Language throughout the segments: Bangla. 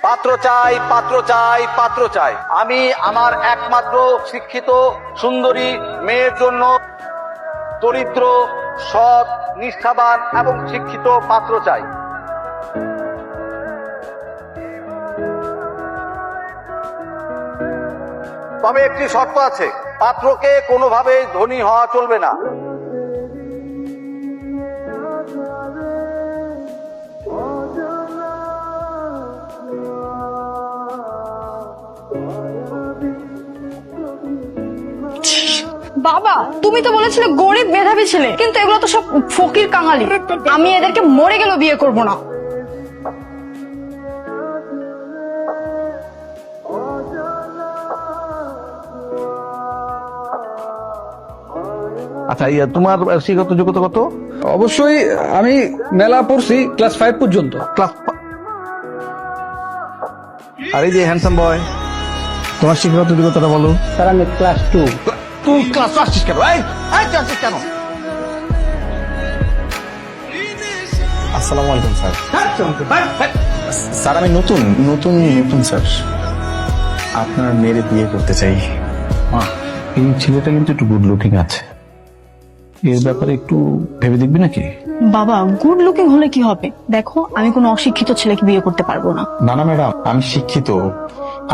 পাত্র চাই, পাত্র চাই, পাত্র চাই। আমি আমার একমাত্র শিক্ষিত সুন্দরী মেয়ের জন্য দরিদ্র, সৎ, নিষ্ঠাবান এবং শিক্ষিত পাত্র চাই। তবে একটি শর্ত আছে, পাত্রকে কোনোভাবেই ধনী হওয়া চলবে না। বাবা, তুমি তো বলেছিলে গরিব মেধাবী ছেলে, কিন্তু এগুলো তো সব ফকির কাঙালি। আমি এদেরকে মরে গেলেও বিয়ে করব না। আচ্ছা, তোমার শিক্ষাগত যোগ্যতা কত? অবশ্যই আমি মেলা পড়ছি ক্লাস 5 পর্যন্ত। ক্লাস। আর এই যে হ্যান্ডসাম বয়, তোমার শিক্ষাগত যোগ্যতাটা বলো। স্যার আমি ক্লাস 2। তুই ক্লাস আসছিস কেন? তুই আসছিস কেন? আসসালামু আলাইকুম স্যার। স্যার আমি নতুন নতুন নতুন স্যার, আপনার মেয়ের বিয়ে করতে চাই। এই ছেলেটা কিন্তু একটু গুড লুকিং আছে, এর ব্যাপারে একটু ভেবে দেখবি নাকি? বাবা, গুড লুকিং হলে কি হবে? দেখো, আমি কোনো অশিক্ষিত ছেলেকে বিয়ে করতে পারবো না। না না ম্যাডাম, আমি শিক্ষিত,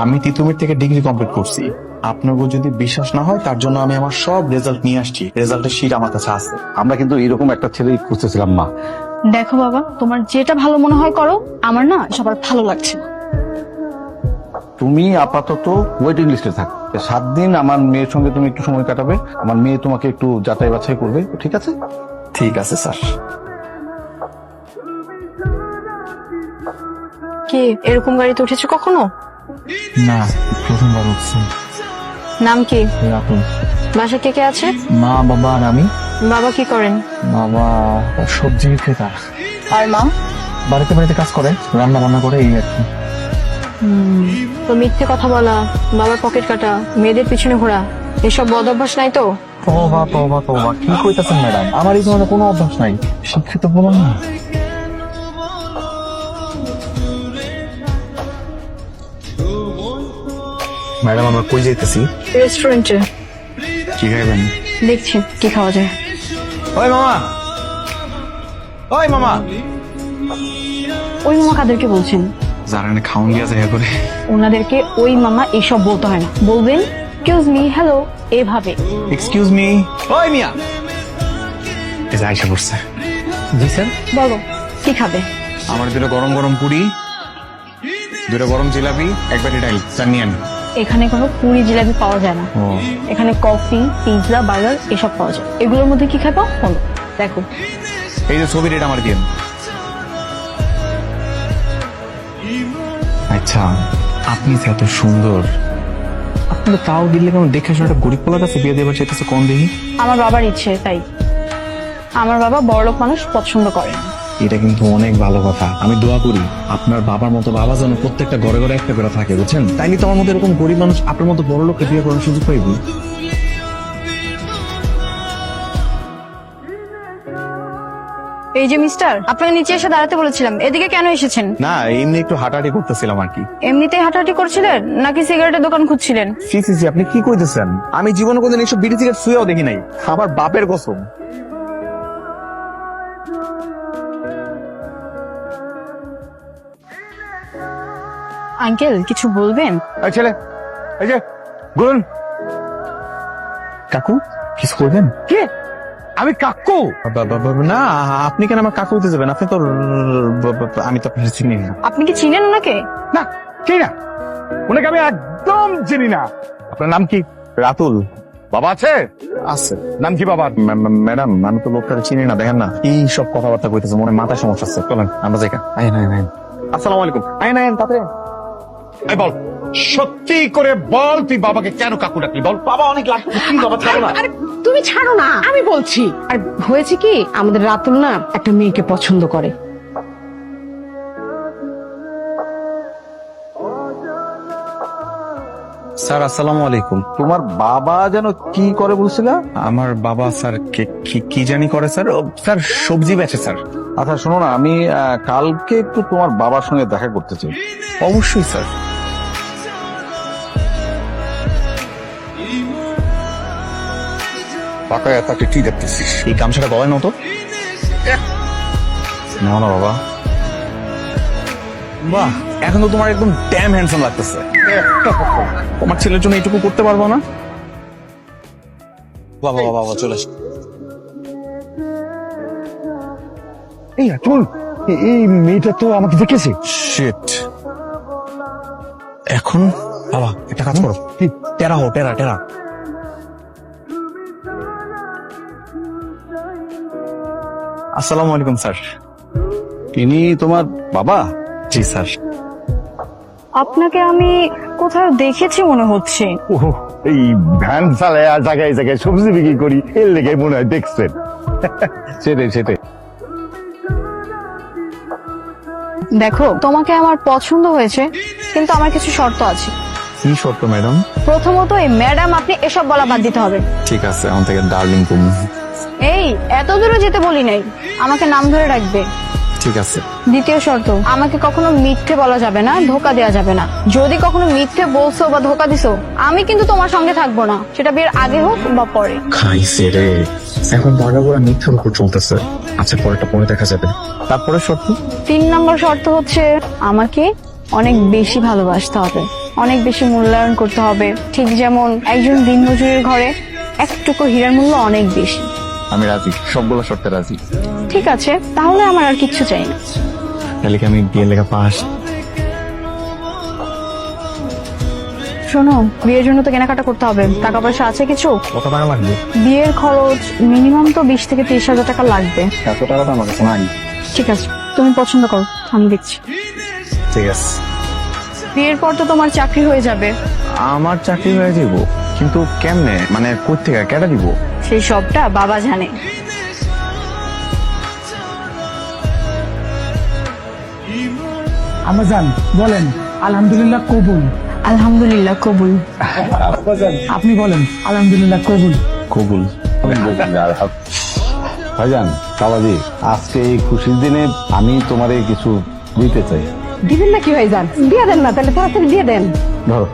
আমি তিতুমির থেকে ডিগ্রি কমপ্লিট করছি। আপনার যদি বিশ্বাস না হয়, তার জন্য আমি আমার সব রেজাল্ট নিয়ে আসছি, রেজাল্টের শিট আমার কাছে আছে। আমরা কিন্তু এরকম একটা ছেলেই খুঁজতেছিলাম মা। দেখো বাবা, তোমার যেটা ভালো মনে হয় করো, আমার না সবার ভালো লাগছে না। তুমি আপাতত ওয়েটিং লিস্টে থাক, 7 দিন আমার মেয়ের সঙ্গে তুমি একটু সময় কাটাবে, আমার মেয়ে তোমাকে একটু যাচাই বাছাই করবে, ঠিক আছে? ঠিক আছে স্যার। কি এরকম গাড়িতে উঠেছো কখনো? না, প্রথমবার উঠছি। নাম কি? রাতুল। বাসা কে কে আছে? মা, বাবা আর আমি। বাবা কি করেন? বাবা সবজি ক্রেতা, আর মা? বাড়িতে বাড়িতে কাজ করে, রান্না বান্না করে, এই আর কি। তো মিথ্যে কথা বলা, বাবার পকেট কাটা, মেয়েদের পিছনে ঘোরা, এসব বদ অভ্যাস নাই তো? তওবা তওবা তওবা, কি কইতাছেন ম্যাডাম? আমার এই ধরনের কোনো অভ্যাস নাই, শিক্ষিত বলুন না। ম্যাডাম আমরা কই যাইতেছি? রেস্টুরেন্টে। কি খাইবেন? দেখছি কি খাওয়া যায়। ওই মামা, ওই মামা। ওই মামা কাদেরকে বলছেন? যারা এনে খাওন গিয়া যায় করে। ওনাদেরকে ওই মামা এসব বলতে হয় না, বলবেন এক্সকিউজ মি, হ্যালো, এভাবে। Excuse me. ওই মিয়া, এই যে আইসা পড়ছে। জি স্যার। বলো কি খাবে? আমার দুটো গরম গরম পুরি, দুটো গরম জিলাপি, এক বাটি ডাল, স্যার নিয়ে আনি। এখানে কোনো পুরি জিলাপি পাওয়া যায় না, ও, এখানে কফি, পিৎজা, বার্গার এসব পাওয়া যায়। এগুলোর মধ্যে কি খাবো বলো, দেখো। এই যে ছবির এটা আমার দিন। আচ্ছা, আপনি যে এত সুন্দর, আপনার তাও দিলে কেমন দেখে শুনে একটা গরিব পোলার কাছে বিয়ে দেবার চাইতেছে, কম দেখি। আমার বাবার ইচ্ছে তাই। আমার বাবা বড়লোক মানুষ পছন্দ করে না। এটা কিন্তু অনেক ভালো কথা। আমি দোয়া করি আপনার বাবার মতো বাবা যেন প্রত্যেকটা ঘরে ঘরে একটা করে থাকে, বুঝছেন? তাইলে তো আমার মতো এরকম গরিব মানুষ আপনার মতো বড় লোককে বিয়ে করার সুযোগ পাইব। এই যে মিস্টার, আপনাকে নিচে এসে দাঁড়াতে বলেছিলাম, এদিকে কেন এসেছেন? না, এমনি একটু হাঁটাহাঁটি করতেছিলাম আর কি। এমনিতেই হাঁটাহাঁটি করছিলেন নাকি সিগারেটের দোকান খুঁজছিলেন? সি সি সি, আপনি কি কইতেছেন? আমি জীবনে কোনদিন এইসব বিড়ি সিগারেট শুয়েও দেখি নাই, আমার বাপের কসম। আঙ্কেল কিছু বলবেন? এই ছেলে, এই যে গুণ। কাকু কিছু করবেন? কে? আমি কাকু? না, আপনি কেন আমার কাকু হইতে যাবেন? আপনি তো আমি তো আপনার চিনি না। আপনি কি চিনেন ওনাকে? না, কি না, ওনাকে আমি একদম চিনি না। আপনার নাম কি? রাতুল। বাবা আছে? আছে। নাম কি বাবার? ম্যাডাম আমি তো লোকটাকে চিনি না, দেখেন না এই সব কথাবার্তা কইতেছে, মনে হয় মাথায় সমস্যা আছে। চলেন আমরা যাই। আইন আইন আইন। আসসালামু আলাইকুম। আইন আইন, তাড়াতাড়ি। এই বল, সত্যি করে বল, তুই বাবাকে কেন কাকু ডাকলি? বল। বাবা অনেক লাগবে, কি বাবা ছাড়ো না। আরে তুমি ছাড়ো না, আমি বলছি। আর হয়েছে কি, আমাদের রাতুল না একটা মেয়েকে পছন্দ করে। স্যার আসসালামু আলাইকুম। তোমার বাবা যেন কি করে বলছিল? আমার বাবা স্যার কি জানি করে স্যার। স্যার সবজি বেচে স্যার। আচ্ছা শোনো না, আমি কালকে একটু তোমার বাবার সঙ্গে দেখা করতে চাই। অবশ্যই স্যার। পাকায় তাকে কি দেখতেছিস? এই গামছাটা গলায় নতো নাও না বাবা। বাহ, এখন তো তোমার একদম ড্যাম হ্যান্ডসাম লাগতেছে। তোমার ছেলের জন্য এইটুকু করতে পারবো না? বাবা বাবা বাবা চলে আস। এই চল, এই মেয়েটা তো আমাকে দেখেছে। শিট। এখন বাবা একটা কাজ করো, টেরা হো, টেরা টেরা। আসসালামু আলাইকুম স্যার। ইনি তোমার বাবা? জি স্যার। আপনাকে আমি কোথাও দেখেছি মনে হচ্ছে। ও, এই ভ্যান চালায় আর জায়গায় জায়গায় সবজি বিক্রি করি, এর লেগে মনে হয় দেখছেন। সেটাই সেটাই। দেখো, তোমাকে আমার পছন্দ হয়েছে, কিন্তু আমার কিছু শর্ত আছে। কি শর্ত ম্যাডাম? প্রথমত, এই ম্যাডাম আপনি এসব বলা বাদ দিতে হবে। ঠিক আছে, আমার থেকে ডার্লিং তুমি। এই এত দূরে যেতে বলি নাই, আমাকে নাম ধরে রাখবে। ঠিক আছে। দ্বিতীয় শর্ত, আমাকে কখনো মিথ্যে বলা যাবে না, ধোকা দেওয়া যাবে না। যদি কখনো মিথ্যে বলছো বা ধোকা দিছো, আমি কিন্তু তোমার সঙ্গে থাকবো না, সেটা বিয়ের আগে হোক বা পরে। খাইছে রে, এখন বাগাবরা মিথ্যার উপর চলতেছে। আচ্ছা, পরেরটা পরে দেখা যাবে। তারপরে শর্ত? 3 নম্বর শর্ত হচ্ছে, আমাকে অনেক বেশি ভালোবাসতে হবে, অনেক বেশি মূল্যায়ন করতে হবে। ঠিক যেমন একজন দিনমজুরের ঘরে একটুকু হীরার মূল্য অনেক বেশি। আমি রাজি, সবগুলো শর্তে রাজি। ঠিক আছে, তাহলে আমার আর কিচ্ছু চাই না। তাহলে কি আমি বিয়ের লেখা পাস? শোনো, বিয়ের জন্য তো কেনাকাটা করতে হবে, টাকা পয়সা আছে কিছু? কত টাকা লাগবে? বিয়ের খরচ মিনিমাম তো 20 থেকে 30 হাজার টাকা লাগবে। এত টাকা তো আমার কাছে নাই। ঠিক আছে, তুমি পছন্দ করো, আমি দেখছি। ঠিক আছে। বিয়ের পর তো তোমার চাকরি হয়ে যাবে। আমার চাকরি হয়ে যাব, কিন্তু কেমনে? মানে কই থেকে কেটে দিব? সেই সবটা বাবা জানে। আমাজান বলেন আলহামদুলিল্লাহ কবুল। আলহামদুলিল্লাহ কবুল। আপনি বলেন আলহামদুলিল্লাহ কবুল। কবুল। ভাইজান, বাবাজি, আজকে এই খুশির দিনে আমি তোমারে কিছু দিতে চাই। দিবেন নাকি ভাইজান? দিয়ে দেন না, তাহলে তাড়াতাড়ি দিয়ে দেন। ধরো,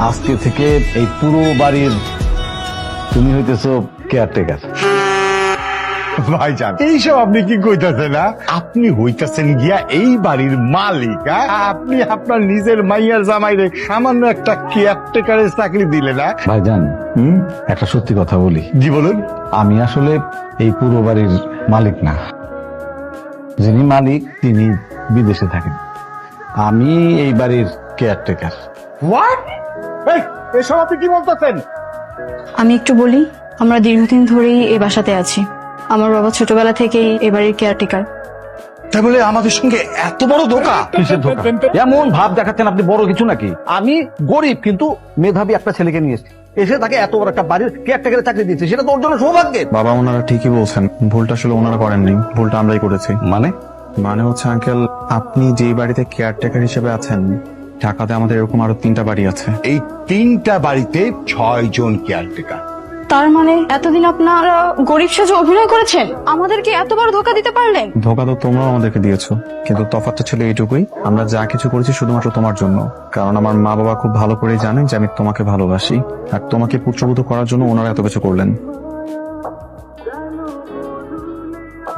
আজকে থেকে এই পুরো বাড়ির তুমি হইতেছো কেয়ারটেকার। ভাইজান, এইসব আপনি কি কইতাছেন? না, আপনি হইতাছেন গিয়া এই বাড়ির মালিক। আপনি আপনার নিজের মাইয়ার জামাইরে সামান্য একটা কেয়ারটেকারের চাকরি দিলে না? ভাইজান, একটা সত্যি কথা বলি। জি বলুন। আমি আসলে এই পুরো বাড়ির মালিক না, যিনি মালিক তিনি বিদেশে থাকেন, আমি এই বাড়ির কেয়ারটেকার। হোয়াট? এসব আপনি কি বলতেছেন? আমি একটু বলি, আমরা দীর্ঘদিন ধরেই এই বাসাতে আছি। আমার বাবা ছোটবেলা থেকেই এ বাড়ির কেয়ারটেকার। তাই বলে আমাদের সঙ্গে এত বড় ধোকা? কিসের ধোঁকা? এমন ভাব দেখাচ্ছেন আপনি বড় কিছু নাকি? আমি গরিব কিন্তু মেধাবী একটা ছেলেকে নিয়ে এসেছি, এসে তাকে এত বড় একটা বাড়ির কেয়ারটেকারের চাকরি দিয়েছে, সেটা তো ওর জন্য সৌভাগ্যের। বাবা, ওনারা ঠিকই বলছেন, ভুলটা আসলে ওনারা করেননি, ভুলটা আমরাই করেছি। মানে হচ্ছে আঙ্কেল, আপনি যেই বাড়িতে কেয়ারটেকার হিসেবে আছেন, ঢাকাতে আমাদের এরকম আরো 3টা বাড়ি আছে। এই 3টা বাড়িতে 6 জন কেয়ারটেকার। তার মানে এতদিন আপনারা গরিব সাজে অভিনয় করেছেন, আমাদেরকে এত বড় ধোকা দিতে পারলেন? ধোকা তো তোমরাও আমাদেরকে দিয়েছো, কিন্তু তফাৎটা ছিল এইটুকুই, আমরা যা কিছু করেছি শুধুমাত্র তোমার জন্য। কারণ আমার মা বাবা খুব ভালো করেই জানেন যে আমি তোমাকে ভালোবাসি, আর তোমাকে পুত্রবধূ করার জন্য ওনারা এত কিছু করলেন।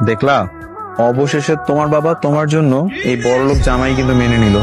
দেখলা, অবশেষে তোমার বাবা তোমার জন্য এই বড়লোক জামাই কিন্তু মেনে নিল।